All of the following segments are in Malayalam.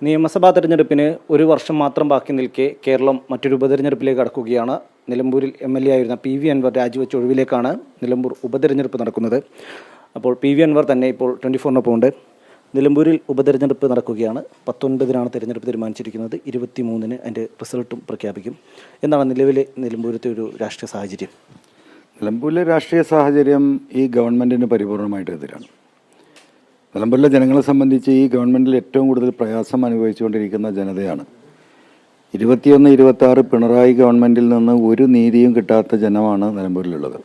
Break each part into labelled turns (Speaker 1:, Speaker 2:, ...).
Speaker 1: നിയമസഭാ തെരഞ്ഞെടുപ്പിന് ഒരു വർഷം മാത്രം ബാക്കി നിൽക്കെ കേരളം മറ്റൊരു ഉപതെരഞ്ഞെടുപ്പിലേക്ക് കടക്കുകയാണ്. നിലമ്പൂരിൽ MLA ആയിരുന്ന PV അൻവർ രാജിവെച്ച ഒഴിവിലേക്കാണ് നിലമ്പൂർ ഉപതെരഞ്ഞെടുപ്പ് നടക്കുന്നത്. അപ്പോൾ PV അൻവർ തന്നെ ഇപ്പോൾ 24-നൊപ്പം ഉണ്ട്. നിലമ്പൂരിൽ ഉപതെരഞ്ഞെടുപ്പ് നടക്കുകയാണ്. 19-നാണ് തെരഞ്ഞെടുപ്പ് തീരുമാനിച്ചിരിക്കുന്നത്. 23-ന് അതിൻ്റെ റിസൾട്ടും പ്രഖ്യാപിക്കും. എന്താണ് നിലവിലെ നിലമ്പൂരത്തെ ഒരു രാഷ്ട്രീയ സാഹചര്യം?
Speaker 2: നിലമ്പൂരിലെ രാഷ്ട്രീയ സാഹചര്യം ഈ ഗവൺമെൻറ്റിന് പരിപൂർണമായിട്ട് എതിരാണ്. നിലമ്പൂരിലെ ജനങ്ങളെ സംബന്ധിച്ച് ഈ ഗവൺമെൻറ്റിൽ ഏറ്റവും കൂടുതൽ പ്രയാസം അനുഭവിച്ചുകൊണ്ടിരിക്കുന്ന ജനതയാണ്. 21-26 പിണറായി ഗവൺമെൻറ്റിൽ നിന്ന് ഒരു നീതിയും കിട്ടാത്ത ജനമാണ് നിലമ്പൂരിലുള്ളത്.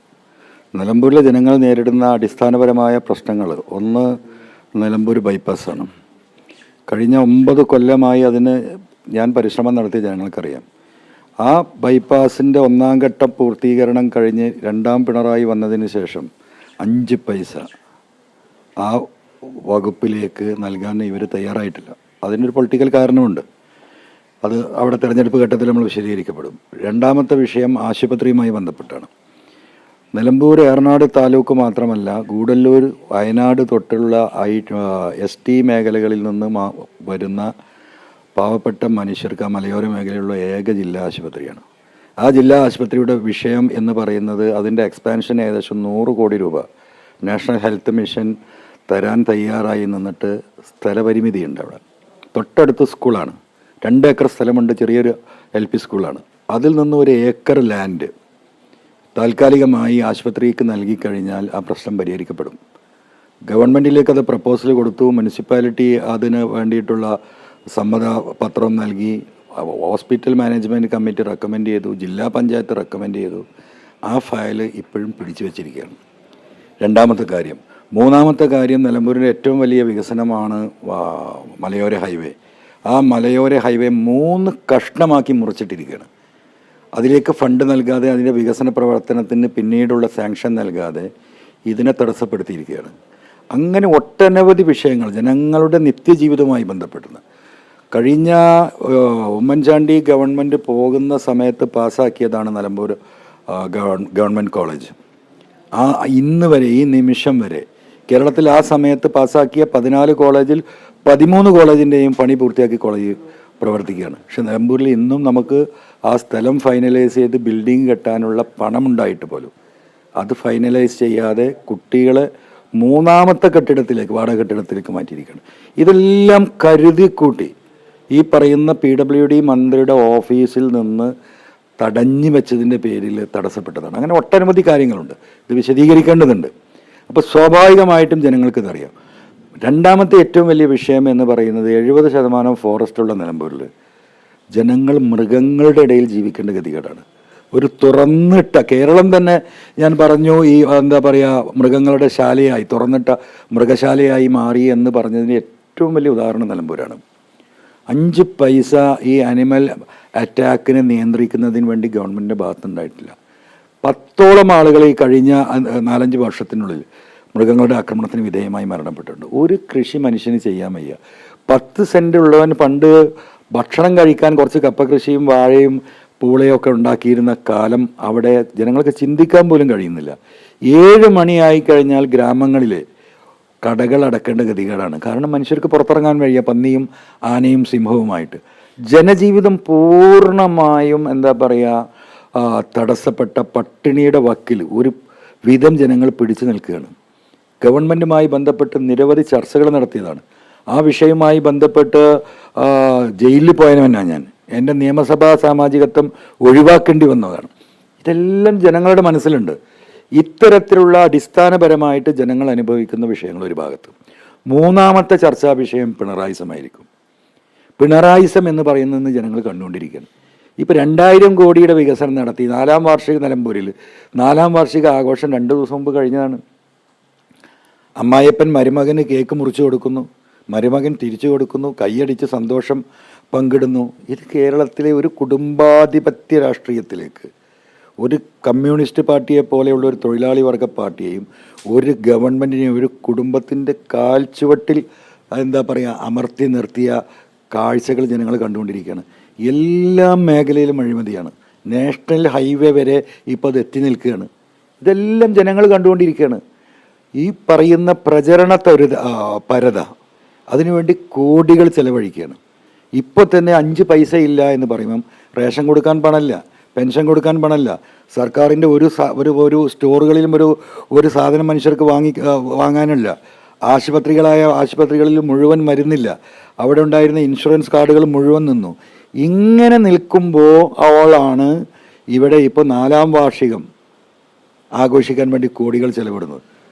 Speaker 2: നിലമ്പൂരിലെ ജനങ്ങൾ നേരിടുന്ന അടിസ്ഥാനപരമായ പ്രശ്നങ്ങൾ, ഒന്ന് നിലമ്പൂർ ബൈപ്പാസാണ്. കഴിഞ്ഞ 9 കൊല്ലമായി അതിന് ഞാൻ പരിശ്രമം നടത്തിയ ജനങ്ങൾക്കറിയാം. ആ ബൈപ്പാസിൻ്റെ 1-ാം ഘട്ട പൂർത്തീകരണം കഴിഞ്ഞ് 2-ാം പിണറായി വന്നതിന് ശേഷം 5 പൈസ ആ വകുപ്പിലേക്ക് നൽകാൻ ഇവർ തയ്യാറായിട്ടില്ല. അതിനൊരു പൊളിറ്റിക്കൽ കാരണമുണ്ട്. അത് അവിടെ തെരഞ്ഞെടുപ്പ് ഘട്ടത്തിൽ നമ്മൾ വിശദീകരിക്കപ്പെടും. രണ്ടാമത്തെ വിഷയം ആശുപത്രിയുമായി ബന്ധപ്പെട്ടാണ്. നിലമ്പൂർ ഏറനാട് താലൂക്ക് മാത്രമല്ല, ഗൂഡല്ലൂർ വയനാട് തൊട്ടുള്ള ST മേഖലകളിൽ നിന്ന് വരുന്ന പാവപ്പെട്ട മനുഷ്യർക്ക് ആ മലയോര മേഖലയിലുള്ള ഏക ജില്ലാ ആശുപത്രിയാണ്. ആ ജില്ലാ ആശുപത്രിയുടെ വിഷയം എന്ന് പറയുന്നത് അതിൻ്റെ എക്സ്പാൻഷൻ ഏകദേശം 100 കോടി രൂപ നാഷണൽ ഹെൽത്ത് മിഷൻ തരാൻ തയ്യാറായി നിന്നിട്ട് സ്ഥലപരിമിതിയുണ്ട്. അവിടെ തൊട്ടടുത്ത് സ്കൂളാണ്, 2 ഏക്കർ സ്ഥലമുണ്ട്, ചെറിയൊരു LP സ്കൂളാണ്. അതിൽ നിന്ന് 1 ഏക്കർ ലാൻഡ് താൽക്കാലികമായി ആശുപത്രിക്ക് നൽകിക്കഴിഞ്ഞാൽ ആ പ്രശ്നം പരിഹരിക്കപ്പെടും. ഗവൺമെൻറ്റിലേക്ക് അത് പ്രപ്പോസൽ കൊടുത്തു. മുനിസിപ്പാലിറ്റി അതിന് വേണ്ടിയിട്ടുള്ള സമ്മതപത്രം നൽകി. ഹോസ്പിറ്റൽ മാനേജ്മെൻറ്റ് കമ്മിറ്റി റെക്കമെൻഡ് ചെയ്തു. ജില്ലാ പഞ്ചായത്ത് റെക്കമെൻഡ് ചെയ്തു. ആ ഫയൽ ഇപ്പോഴും പിടിച്ചു വച്ചിരിക്കുകയാണ്. രണ്ടാമത്തെ കാര്യം. മൂന്നാമത്തെ കാര്യം, നിലമ്പൂരിൻ്റെ ഏറ്റവും വലിയ വികസനമാണ് മലയോര ഹൈവേ. ആ മലയോര ഹൈവേ 3 കഷ്ണമാക്കി മുറിച്ചിട്ടിരിക്കുകയാണ്. അതിലേക്ക് ഫണ്ട് നൽകാതെ, അതിൻ്റെ വികസന പ്രവർത്തനത്തിന് പിന്നീടുള്ള സാങ്ഷൻ നൽകാതെ ഇതിനെ തടസ്സപ്പെടുത്തിയിരിക്കുകയാണ്. അങ്ങനെ ഒട്ടനവധി വിഷയങ്ങൾ ജനങ്ങളുടെ നിത്യജീവിതവുമായി ബന്ധപ്പെടുന്നു. കഴിഞ്ഞ ഉമ്മൻചാണ്ടി ഗവൺമെൻറ് പോകുന്ന സമയത്ത് പാസ്സാക്കിയതാണ് നിലമ്പൂർ ഗവൺമെൻറ് കോളേജ്. ഇന്ന് വരെ, ഈ നിമിഷം വരെ കേരളത്തിൽ ആ സമയത്ത് പാസ്സാക്കിയ 14 കോളേജിൽ 13 കോളേജിൻ്റെയും പണി പൂർത്തിയാക്കി കോളേജ് പ്രവർത്തിക്കുകയാണ്. പക്ഷെ നിലമ്പൂരിൽ ഇന്നും നമുക്ക് ആ സ്ഥലം ഫൈനലൈസ് ചെയ്ത് ബിൽഡിംഗ് കെട്ടാനുള്ള പണമുണ്ടായിട്ട് പോലും അത് ഫൈനലൈസ് ചെയ്യാതെ കുട്ടികളെ 3-ാമത്തെ കെട്ടിടത്തിലേക്ക്, വാടക കെട്ടിടത്തിലേക്ക് മാറ്റിയിരിക്കുകയാണ്. ഇതെല്ലാം കരുതിക്കൂട്ടി ഈ പറയുന്ന PWD മന്ത്രിയുടെ ഓഫീസിൽ നിന്ന് തടഞ്ഞു വെച്ചതിൻ്റെ പേരിൽ തടസ്സപ്പെട്ടതാണ്. അങ്ങനെ ഒട്ടനവധി കാര്യങ്ങളുണ്ട്. ഇത് വിശദീകരിക്കേണ്ടതുണ്ട്. അപ്പോൾ സ്വാഭാവികമായിട്ടും ജനങ്ങൾക്കിതറിയാം. രണ്ടാമത്തെ ഏറ്റവും വലിയ വിഷയം എന്ന് പറയുന്നത് 70% ഫോറസ്റ്റുള്ള നിലമ്പൂരിൽ ജനങ്ങൾ മൃഗങ്ങളുടെ ഇടയിൽ ജീവിക്കേണ്ട ഗതികേടാണ്. ഒരു തുറന്നിട്ട കേരളം തന്നെ, ഞാൻ പറഞ്ഞു, ഈ എന്താ പറയുക, മൃഗങ്ങളുടെ ശാലയായി, തുറന്നിട്ട മൃഗശാലയായി മാറി എന്ന് പറഞ്ഞതിന് ഏറ്റവും വലിയ ഉദാഹരണം നിലമ്പൂരാണ്. 5 പൈസ ഈ അനിമൽ അറ്റാക്കിനെ നിയന്ത്രിക്കുന്നതിന് വേണ്ടി ഗവൺമെൻറ്റിൻ്റെ ഭാഗത്തുണ്ടായിട്ടില്ല. 10ഓളം ആളുകൾ ഈ കഴിഞ്ഞ 4-5 വർഷത്തിനുള്ളിൽ മൃഗങ്ങളുടെ ആക്രമണത്തിന് വിധേയമായി മരണപ്പെട്ടിട്ടുണ്ട്. ഒരു കൃഷി മനുഷ്യന് ചെയ്യാൻ വയ്യ. 10 സെൻറ്റ് ഉള്ളവൻ പണ്ട് ഭക്ഷണം കഴിക്കാൻ കുറച്ച് കപ്പ കൃഷിയും വാഴയും പൂളയും ഒക്കെ ഉണ്ടാക്കിയിരുന്ന കാലം അവിടെ ജനങ്ങൾക്ക് ചിന്തിക്കാൻ പോലും കഴിയുന്നില്ല. 7 മണിയായി കഴിഞ്ഞാൽ ഗ്രാമങ്ങളിലെ കടകൾ അടക്കേണ്ട ഗതികേടാണ്. കാരണം മനുഷ്യർക്ക് പുറത്തിറങ്ങാൻ വയ്യ, പന്നിയും ആനയും സിംഹവുമായിട്ട്. ജനജീവിതം പൂർണ്ണമായും എന്താ പറയുക, തടസ്സപ്പെട്ട പട്ടിണിയുടെ വക്കിൽ ഒരു വിധം ജനങ്ങൾ പിടിച്ചു നിൽക്കുകയാണ്. ഗവൺമെൻറ്റുമായി ബന്ധപ്പെട്ട് നിരവധി ചർച്ചകൾ നടത്തിയതാണ്. ആ വിഷയവുമായി ബന്ധപ്പെട്ട് ജയിലിൽ പോയവനാണ് ഞാൻ. എൻ്റെ നിയമസഭാ സാമാജികത്വം ഒഴിവാക്കേണ്ടി വന്നതാണ്. ഇതെല്ലാം ജനങ്ങളുടെ മനസ്സിലുണ്ട്. ഇത്തരത്തിലുള്ള അടിസ്ഥാനപരമായിട്ട് ജനങ്ങൾ അനുഭവിക്കുന്ന വിഷയങ്ങൾ ഒരു ഭാഗത്ത്. 3-ാമത്തെ ചർച്ചാ വിഷയം പിണറായിസമായിരിക്കും. പിണറായിസം എന്ന് പറയുന്നതെന്ന് ജനങ്ങൾ കണ്ടുകൊണ്ടിരിക്കുകയാണ്. ഇപ്പോൾ 2000 കോടിയുടെ വികസനം നടത്തി 4-ാം വാർഷിക നിലമ്പൂരിൽ 4-ാം വാർഷിക ആഘോഷം 2 ദിവസം മുമ്പ് കഴിഞ്ഞതാണ്. അമ്മായിയപ്പൻ മരുമകന് കേക്ക് മുറിച്ചു കൊടുക്കുന്നു, മരുമകൻ തിരിച്ചു കൊടുക്കുന്നു, കൈയടിച്ച് സന്തോഷം പങ്കിടുന്നു. ഇത് കേരളത്തിലെ ഒരു കുടുംബാധിപത്യ രാഷ്ട്രീയത്തിലേക്ക്, ഒരു കമ്മ്യൂണിസ്റ്റ് പാർട്ടിയെ പോലെയുള്ള ഒരു തൊഴിലാളി വർഗ പാർട്ടിയെയും ഒരു ഗവൺമെൻറ്റിനെയും ഒരു കുടുംബത്തിൻ്റെ കാൽച്ചുവട്ടിൽ എന്താ പറയുക അമർത്തി നിർത്തിയ കാഴ്ചകൾ ജനങ്ങൾ കണ്ടുകൊണ്ടിരിക്കുകയാണ്. എല്ലാ മേഖലയിലും അഴിമതിയാണ്. നാഷണൽ ഹൈവേ വരെ ഇപ്പോൾ അത് എത്തി നിൽക്കുകയാണ്. ഇതെല്ലാം ജനങ്ങൾ കണ്ടുകൊണ്ടിരിക്കുകയാണ്. ഈ പറയുന്ന പ്രചരണ പരത അതിനുവേണ്ടി കോടികൾ ചെലവഴിക്കുകയാണ്. ഇപ്പോൾ തന്നെ 5 പൈസ ഇല്ല എന്ന് പറയുമ്പം റേഷൻ കൊടുക്കാൻ പണമില്ല, പെൻഷൻ കൊടുക്കാൻ പണമില്ല, സർക്കാരിൻ്റെ ഒരു സ്റ്റോറുകളിലും ഒരു സാധനം മനുഷ്യർക്ക് വാങ്ങാനില്ല, ആശുപത്രികളിൽ മുഴുവൻ മരുന്നില്ല, അവിടെ ഉണ്ടായിരുന്ന ഇൻഷുറൻസ് കാർഡുകൾ മുഴുവൻ നിന്നു. ഇങ്ങനെ നിൽക്കുമ്പോൾ അവളാണ് ഇവിടെ ഇപ്പോൾ 4ാം വാർഷികം ആഘോഷിക്കാൻ വേണ്ടി കോടികൾ ചെലവിടുന്നത്.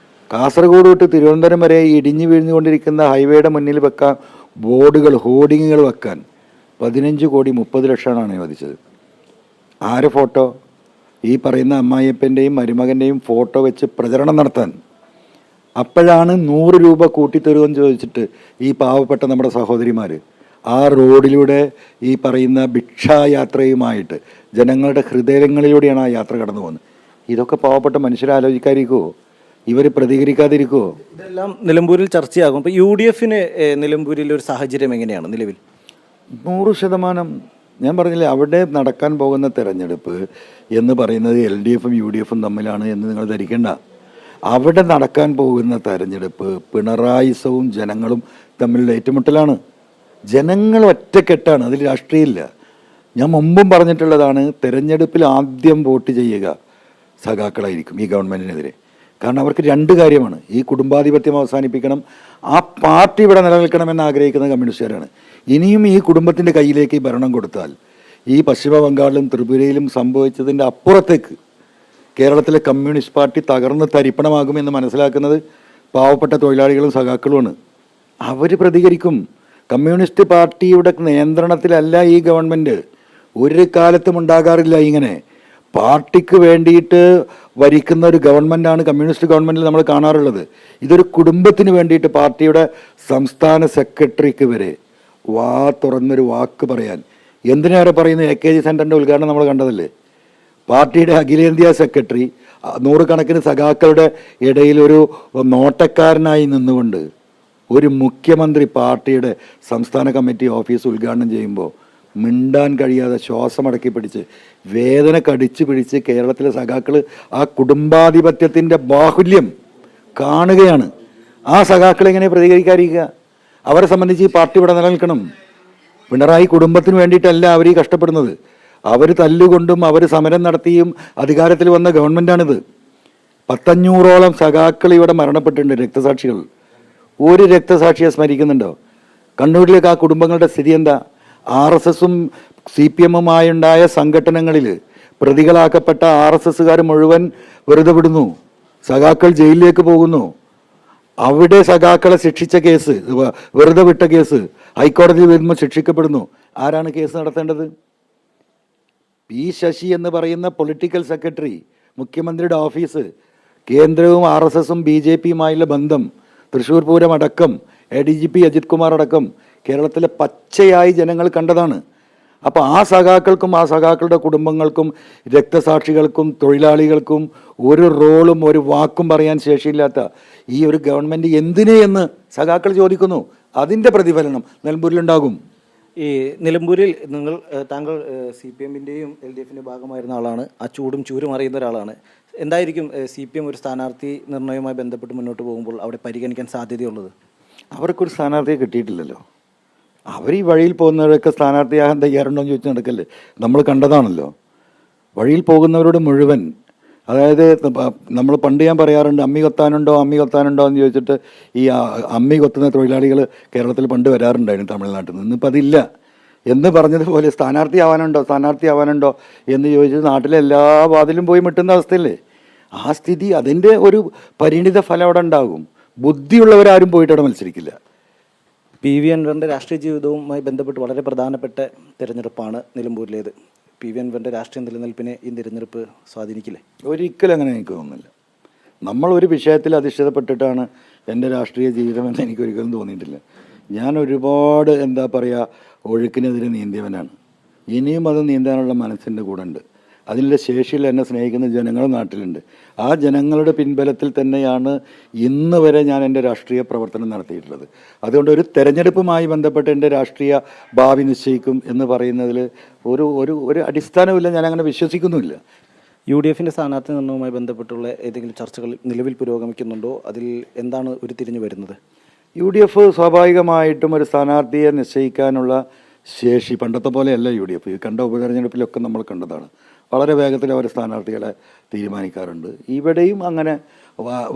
Speaker 2: കാസർഗോഡ് തൊട്ട് തിരുവനന്തപുരം വരെ ഇടിഞ്ഞു വീഴ്ന്നുകൊണ്ടിരിക്കുന്ന ഹൈവേയുടെ മുന്നിൽ വെക്കാൻ ഹോർഡിങ്ങുകൾ വെക്കാൻ 15 കോടി 30 ലക്ഷമാണ് അനുവദിച്ചത്. ആരെ ഫോട്ടോ? ഈ പറയുന്ന അമ്മായിയപ്പൻ്റെയും മരുമകൻ്റെയും ഫോട്ടോ വെച്ച് പ്രചരണം നടത്താൻ. അപ്പോഴാണ് 100 രൂപ കൂട്ടിത്തരുമെന്ന് ചോദിച്ചിട്ട് ഈ പാവപ്പെട്ട നമ്മുടെ സഹോദരിമാർ ആ റോഡിലൂടെ ഈ പറയുന്ന ഭിക്ഷായാത്രയുമായിട്ട് ജനങ്ങളുടെ ഹൃദയങ്ങളിലൂടെയാണ് ആ യാത്ര കടന്നു പോകുന്നത്. ഇതൊക്കെ പാവപ്പെട്ട മനുഷ്യരാലോചിക്കാതിരിക്കുമോ? ഇവർ പ്രതികരിക്കാതിരിക്കുമോ?
Speaker 1: ഇതെല്ലാം നിലമ്പൂരിൽ ചർച്ചയാകും. ഇപ്പോൾ UDF നിലമ്പൂരിൽ ഒരു സാഹചര്യം എങ്ങനെയാണ് നിലവിൽ?
Speaker 2: 100% ഞാൻ പറഞ്ഞില്ലേ, അവിടെ നടക്കാൻ പോകുന്ന തെരഞ്ഞെടുപ്പ് എന്ന് പറയുന്നത് LDF-ഉം UDF-ഉം തമ്മിലാണ് എന്ന് നിങ്ങൾ ധരിക്കേണ്ട. അവിടെ നടക്കാൻ പോകുന്ന തെരഞ്ഞെടുപ്പ് പിണറായിസവും ജനങ്ങളും തമ്മിലുള്ള ഏറ്റുമുട്ടലാണ്. ജനങ്ങൾ ഒറ്റക്കെട്ടാണ്, അതിൽ രാഷ്ട്രീയമില്ല. ഞാൻ മുമ്പും പറഞ്ഞിട്ടുള്ളതാണ്, തെരഞ്ഞെടുപ്പിൽ ആദ്യം വോട്ട് ചെയ്യുക സഖാക്കളായിരിക്കും ഈ ഗവൺമെൻറ്റിനെതിരെ. കാരണം അവർക്ക് 2 കാര്യമാണ്: ഈ കുടുംബാധിപത്യം അവസാനിപ്പിക്കണം, ആ പാർട്ടി ഇവിടെ നിലനിൽക്കണമെന്ന് ആഗ്രഹിക്കുന്ന കമ്മ്യൂണിസ്റ്റുകാരാണ്. ഇനിയും ഈ കുടുംബത്തിൻ്റെ കയ്യിലേക്ക് ഈ ഭരണം കൊടുത്താൽ ഈ പശ്ചിമ ബംഗാളിലും ത്രിപുരയിലും സംഭവിച്ചതിൻ്റെ അപ്പുറത്തേക്ക് കേരളത്തിലെ കമ്മ്യൂണിസ്റ്റ് പാർട്ടി തകർന്ന് തരിപ്പണമാകുമെന്ന് മനസ്സിലാക്കുന്നത് പാവപ്പെട്ട തൊഴിലാളികളും സഖാക്കളുമാണ്. അവർ പ്രതികരിക്കും. കമ്മ്യൂണിസ്റ്റ് പാർട്ടിയുടെ നിയന്ത്രണത്തിലല്ല ഈ ഗവൺമെൻറ്. ഒരു കാലത്തും ഉണ്ടാകാറില്ല ഇങ്ങനെ. പാർട്ടിക്ക് വേണ്ടിയിട്ട് ഭരിക്കുന്ന ഒരു ഗവൺമെൻറ്റാണ് കമ്മ്യൂണിസ്റ്റ് ഗവൺമെൻറ്റിൽ നമ്മൾ കാണാറുള്ളത്. ഇതൊരു കുടുംബത്തിന് വേണ്ടിയിട്ട് പാർട്ടിയുടെ സംസ്ഥാന സെക്രട്ടറിക്ക് വരെ വാ തുറന്നൊരു വാക്ക് പറയാൻ, എന്തിനേറെ പറയുന്ന AKG സെൻറ്ററിൻ്റെ ഉദ്ഘാടനം നമ്മൾ കണ്ടതല്ലേ? പാർട്ടിയുടെ അഖിലേന്ത്യാ സെക്രട്ടറി 100 കണക്കിന് സഖാക്കളുടെ ഇടയിൽ ഒരു നോട്ടക്കാരനായി നിന്നുകൊണ്ട് ഒരു മുഖ്യമന്ത്രി പാർട്ടിയുടെ സംസ്ഥാന കമ്മിറ്റി ഓഫീസ് ഉദ്ഘാടനം ചെയ്യുമ്പോൾ മിണ്ടാൻ കഴിയാതെ ശ്വാസമടക്കി പിടിച്ച് വേദന കടിച്ചു പിടിച്ച് കേരളത്തിലെ സഖാക്കൾ ആ കുടുംബാധിപത്യത്തിൻ്റെ ബാഹുല്യം കാണുകയാണ്. ആ സഖാക്കൾ എങ്ങനെ പ്രതികരിക്കാതിരിക്കുക? അവരെ സംബന്ധിച്ച് ഈ പാർട്ടി ഇവിടെ നിലനിൽക്കണം. പിണറായി കുടുംബത്തിന് വേണ്ടിയിട്ടല്ല അവർ ഈ കഷ്ടപ്പെടുന്നത്. അവർ തല്ലുകൊണ്ടും അവർ സമരം നടത്തിയും അധികാരത്തിൽ വന്ന ഗവൺമെൻറ്റാണിത്. 500ഓളം സഖാക്കൾ ഇവിടെ മരണപ്പെട്ടിട്ടുണ്ട്, രക്തസാക്ഷികൾ. ഒരു രക്തസാക്ഷിയെ സ്മരിക്കുന്നുണ്ടോ? കണ്ണൂരിലേക്ക് ആ കുടുംബങ്ങളുടെ സ്ഥിതി എന്താ? RSS-ഉം CPM-ഉമായുണ്ടായ സംഘടനകളിൽ പ്രതികളാക്കപ്പെട്ട RSS-കാർ മുഴുവൻ വെറുതെ വിടുന്നു. സഖാക്കൾ ജയിലിലേക്ക് പോകുന്നു. അവിടെ സഖാക്കളെ ശിക്ഷിച്ച കേസ്, വെറുതെ വിട്ട കേസ് ഹൈക്കോടതിയിൽ വരുമ്പോൾ ശിക്ഷിക്കപ്പെടുന്നു. ആരാണ് കേസ് നടത്തേണ്ടത്? P. ശശി എന്ന് പറയുന്ന പൊളിറ്റിക്കൽ സെക്രട്ടറി, മുഖ്യമന്ത്രിയുടെ ഓഫീസ്, കേന്ദ്രവും RSS-ഉം BJP-യുമായുള്ള ബന്ധം, തൃശ്ശൂർ പൂരം അടക്കം, ADGP അജിത് കുമാർ അടക്കം കേരളത്തിലെ പച്ചയായി ജനങ്ങൾ കണ്ടതാണ്. അപ്പോൾ ആ സഖാക്കൾക്കും ആ സഖാക്കളുടെ കുടുംബങ്ങൾക്കും രക്തസാക്ഷികൾക്കും തൊഴിലാളികൾക്കും ഒരു റോളും ഒരു വാക്കും പറയാൻ ശേഷിയില്ലാത്ത ഈ ഒരു ഗവൺമെൻറ് എന്തിനേ എന്ന് സഖാക്കൾ ചോദിക്കുന്നു. അതിൻ്റെ പ്രതിഫലനം നിലമ്പൂരിലുണ്ടാകും.
Speaker 1: ഈ നിലമ്പൂരിൽ താങ്കൾ CPM-ൻ്റെയും LDF-ൻ്റെയും ഭാഗമായിരുന്ന ആളാണ്. ആ ചൂടും ചൂരും അറിയുന്ന ഒരാളാണ്. എന്തായിരിക്കും CPM ഒരു സ്ഥാനാർത്ഥി നിർണ്ണയവുമായി ബന്ധപ്പെട്ട് മുന്നോട്ട് പോകുമ്പോൾ അവിടെ പരിഗണിക്കാൻ സാധ്യതയുള്ളത്?
Speaker 2: അവർക്കൊരു സ്ഥാനാർത്ഥിയെ കിട്ടിയിട്ടില്ലല്ലോ. അവർ ഈ വഴിയിൽ പോകുന്നവരൊക്കെ സ്ഥാനാർത്ഥിയാകാൻ തയ്യാറുണ്ടോ എന്ന് ചോദിച്ച് നടക്കല്ലേ? നമ്മൾ കണ്ടതാണല്ലോ. വഴിയിൽ പോകുന്നവരോട് മുഴുവൻ, അതായത് നമ്മൾ പണ്ട് ഞാൻ പറയാറുണ്ട്, അമ്മി കൊത്താനുണ്ടോ എന്ന് ചോദിച്ചിട്ട് ഈ അമ്മി കൊത്തുന്ന തൊഴിലാളികൾ കേരളത്തിൽ പണ്ട് വരാറുണ്ടായിരുന്നു തമിഴ്നാട്ടിൽ നിന്ന്. ഇന്നിപ്പോൾ അതില്ല എന്ന് പറഞ്ഞതുപോലെ സ്ഥാനാർത്ഥിയാവാനുണ്ടോ എന്ന് ചോദിച്ചത് നാട്ടിലെ എല്ലാ വാതിലും പോയി മുട്ടുന്ന അവസ്ഥയല്ലേ? ആ സ്ഥിതി, അതിൻ്റെ ഒരു പരിണിത ഫലം അവിടെ ഉണ്ടാകും. ബുദ്ധിയുള്ളവരാരും പോയിട്ട് അവിടെ മത്സരിക്കില്ല.
Speaker 1: PV അൻവറിൻ്റെ രാഷ്ട്രീയ ജീവിതവുമായി ബന്ധപ്പെട്ട് വളരെ പ്രധാനപ്പെട്ട തിരഞ്ഞെടുപ്പാണ് നിലമ്പൂരിലേത്. PV അൻവറിൻ്റെ രാഷ്ട്രീയ നിലനിൽപ്പിനെ ഈ തിരഞ്ഞെടുപ്പ് സ്വാധീനിക്കില്ലേ?
Speaker 2: ഒരിക്കലും അങ്ങനെ എനിക്ക് തോന്നുന്നില്ല. നമ്മളൊരു വിഷയത്തിൽ അധിഷ്ഠിതപ്പെട്ടിട്ടാണ് എൻ്റെ രാഷ്ട്രീയ ജീവിതമെന്ന് എനിക്കൊരിക്കലും തോന്നിയിട്ടില്ല. ഞാൻ ഒരുപാട് ഒഴുക്കിനെതിരെ നീന്തിയവനാണ്. ഇനിയും അത് നീന്താനുള്ള മനസ്സിൻ്റെ കൂടെ ഉണ്ട്. അതിൻ്റെ ശേഷിയിൽ എന്നെ സ്നേഹിക്കുന്ന ജനങ്ങൾ നാട്ടിലുണ്ട്. ആ ജനങ്ങളുടെ പിൻബലത്തിൽ തന്നെയാണ് ഇന്ന് വരെ ഞാൻ എൻ്റെ രാഷ്ട്രീയ പ്രവർത്തനം നടത്തിയിട്ടുള്ളത്. അതുകൊണ്ട് ഒരു തെരഞ്ഞെടുപ്പുമായി ബന്ധപ്പെട്ട് എൻ്റെ രാഷ്ട്രീയ ഭാവി നിശ്ചയിക്കും എന്ന് പറയുന്നതിൽ ഒരു അടിസ്ഥാനമില്ല. ഞാനങ്ങനെ വിശ്വസിക്കുന്നുമില്ല.
Speaker 1: UDF-ൻ്റെ സ്ഥാനാർത്ഥി നിർണ്ണയവുമായി ബന്ധപ്പെട്ടുള്ള ഏതെങ്കിലും ചർച്ചകൾ നിലവിൽ പുരോഗമിക്കുന്നുണ്ടോ? അതിൽ എന്താണ് ഉരുത്തിരിഞ്ഞു വരുന്നത്?
Speaker 2: UDF സ്വാഭാവികമായിട്ടും ഒരു സ്ഥാനാർത്ഥിയെ നിശ്ചയിക്കാനുള്ള ശേഷി പണ്ടത്തെ പോലെയല്ല UDF. ഈ കണ്ട ഉപതെരഞ്ഞെടുപ്പിലൊക്കെ നമ്മൾ കണ്ടതാണ്. വളരെ വേഗത്തിൽ അവർ സ്ഥാനാർത്ഥികളെ തീരുമാനിക്കാറുണ്ട്. ഇവിടെയും അങ്ങനെ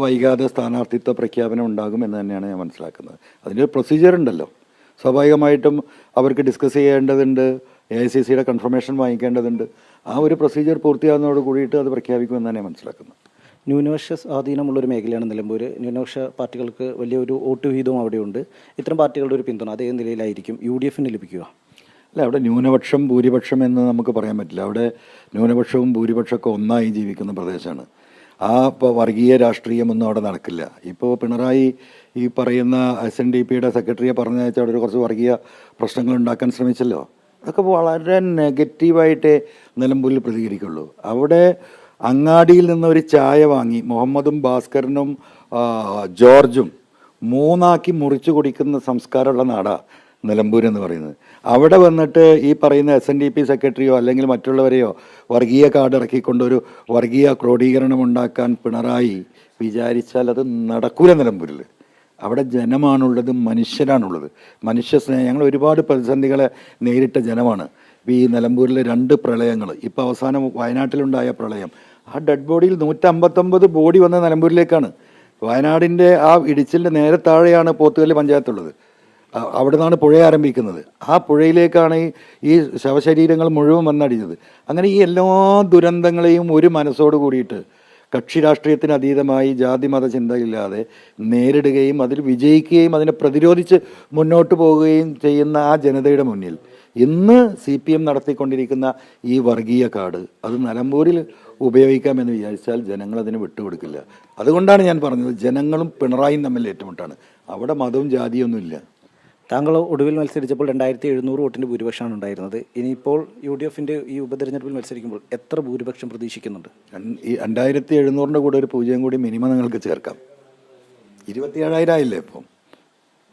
Speaker 2: വൈകാതെ സ്ഥാനാർത്ഥിത്വ പ്രഖ്യാപനം ഉണ്ടാകും എന്ന് തന്നെയാണ് ഞാൻ മനസ്സിലാക്കുന്നത്. അതിൻ്റെ പ്രൊസീജിയർ ഉണ്ടല്ലോ. സ്വാഭാവികമായിട്ടും അവർക്ക് ഡിസ്കസ് ചെയ്യേണ്ടതുണ്ട്, AICCയുടെ കൺഫർമേഷൻ വാങ്ങിക്കേണ്ടതുണ്ട്. ആ ഒരു പ്രൊസീജിയർ പൂർത്തിയാകുന്നതോട് കൂടിയിട്ട് അത് പ്രഖ്യാപിക്കുമെന്ന് തന്നെ മനസ്സിലാക്കുന്നത്.
Speaker 1: ന്യൂനപക്ഷ സ്വാധീനമുള്ളൊരു മേഖലയാണ് നിലമ്പൂർ. ന്യൂനപക്ഷ പാർട്ടികൾക്ക് വലിയൊരു വോട്ട് വിഹിതവും അവിടെയുണ്ട്. ഇത്തരം പാർട്ടികളുടെ ഒരു പിന്തുണ അതേ നിലയിലായിരിക്കും UDFന് ലഭിക്കുക.
Speaker 2: അല്ല, അവിടെ ന്യൂനപക്ഷം ഭൂരിപക്ഷം എന്ന് നമുക്ക് പറയാൻ പറ്റില്ല. അവിടെ ന്യൂനപക്ഷവും ഭൂരിപക്ഷമൊക്കെ ഒന്നായി ജീവിക്കുന്ന പ്രദേശമാണ്. ആ ഇപ്പോൾ വർഗീയ രാഷ്ട്രീയമൊന്നും അവിടെ നടക്കില്ല. ഇപ്പോൾ പിണറായി ഈ പറയുന്ന SNDPയുടെ സെക്രട്ടറിയെ പറഞ്ഞയച്ചാൽ അവിടെ കുറച്ച് വർഗീയ പ്രശ്നങ്ങൾ ഉണ്ടാക്കാൻ ശ്രമിച്ചല്ലോ. അതൊക്കെ വളരെ നെഗറ്റീവായിട്ടേ നിലമ്പൂരിൽ പ്രതികരിക്കുള്ളൂ. അവിടെ അങ്ങാടിയിൽ നിന്ന് ഒരു ചായ വാങ്ങി മുഹമ്മദും ഭാസ്കരനും ജോർജും മൂന്നാക്കി മുറിച്ചു കുടിക്കുന്ന സംസ്കാരമുള്ള നാടാണ് നിലമ്പൂർ എന്ന് പറയുന്നത്. അവിടെ വന്നിട്ട് ഈ പറയുന്ന SNDP സെക്രട്ടറിയോ അല്ലെങ്കിൽ മറ്റുള്ളവരെയോ വർഗീയ കാർഡ് ഇറക്കിക്കൊണ്ടൊരു വർഗീയ ക്രോഡീകരണം ഉണ്ടാക്കാൻ പിണറായി വിചാരിച്ചാൽ അത് നടക്കൂല. നിലമ്പൂരിൽ അവിടെ ജനമാണുള്ളത്, മനുഷ്യരാണുള്ളത്, മനുഷ്യ സ്നേഹം. ഞങ്ങൾ ഒരുപാട് പ്രതിസന്ധികളെ നേരിട്ട ജനമാണ്. ഈ നിലമ്പൂരിലെ 2 പ്രളയങ്ങൾ, ഇപ്പോൾ അവസാനം വയനാട്ടിലുണ്ടായ പ്രളയം, ആ ഡെഡ് ബോഡിയിൽ 159 ബോഡി വന്ന നിലമ്പൂരിലേക്കാണ്. വയനാടിൻ്റെ ആ ഇടിച്ചിലിൻ്റെ നേരെ താഴെയാണ് പോത്തുകല്ല് പഞ്ചായത്തുള്ളത്. അവിടെ നിന്നാണ് പുഴ ആരംഭിക്കുന്നത്. ആ പുഴയിലേക്കാണ് ഈ ശവശരീരങ്ങൾ മുഴുവൻ വന്നടിഞ്ഞത്. അങ്ങനെ ഈ എല്ലാ ദുരന്തങ്ങളെയും ഒരു മനസ്സോട് കൂടിയിട്ട് കക്ഷി രാഷ്ട്രീയത്തിന് അതീതമായി ജാതി മത ചിന്തയില്ലാതെ നേരിടുകയും അതിൽ വിജയിക്കുകയും അതിനെ പ്രതിരോധിച്ച് മുന്നോട്ട് പോവുകയും ചെയ്യുന്ന ആ ജനതയുടെ മുന്നിൽ ഇന്ന് CPM നടത്തിക്കൊണ്ടിരിക്കുന്ന ഈ വർഗീയ കാർഡ് അത് നിലമ്പൂരിൽ ഉപയോഗിക്കാമെന്ന് വിചാരിച്ചാൽ ജനങ്ങൾ അതിന് വിട്ടുകൊടുക്കില്ല. അതുകൊണ്ടാണ് ഞാൻ പറഞ്ഞത് ജനങ്ങളും പിണറായിയും തമ്മിൽ ഏറ്റുമുട്ടാണ്. അവിടെ മതവും ജാതിയൊന്നുമില്ല.
Speaker 1: താങ്കൾ ഒടുവിൽ മത്സരിച്ചപ്പോൾ 2700 വോട്ടിൻ്റെ ഭൂരിപക്ഷമാണ് ഉണ്ടായിരുന്നത്. ഇനിയിപ്പോൾ UDFൻ്റെ ഈ ഉപതെരഞ്ഞെടുപ്പിൽ മത്സരിക്കുമ്പോൾ എത്ര ഭൂരിപക്ഷം പ്രതീക്ഷിക്കുന്നുണ്ട്?
Speaker 2: ഈ 2700-ൻ്റെ കൂടെ ഒരു 0 കൂടി മിനിമം നിങ്ങൾക്ക് ചേർക്കാം. 27,000 ആയില്ലേ ഇപ്പം?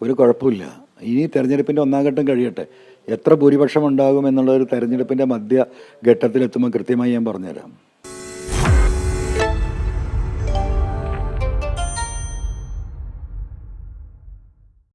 Speaker 2: ഒരു കുഴപ്പമില്ല. ഇനി തെരഞ്ഞെടുപ്പിൻ്റെ 1-ാം ഘട്ടം കഴിയട്ടെ. എത്ര ഭൂരിപക്ഷം ഉണ്ടാകും എന്നുള്ളൊരു തെരഞ്ഞെടുപ്പിൻ്റെ മധ്യ ഘട്ടത്തിലെത്തുമ്പോൾ കൃത്യമായി ഞാൻ പറഞ്ഞുതരാം.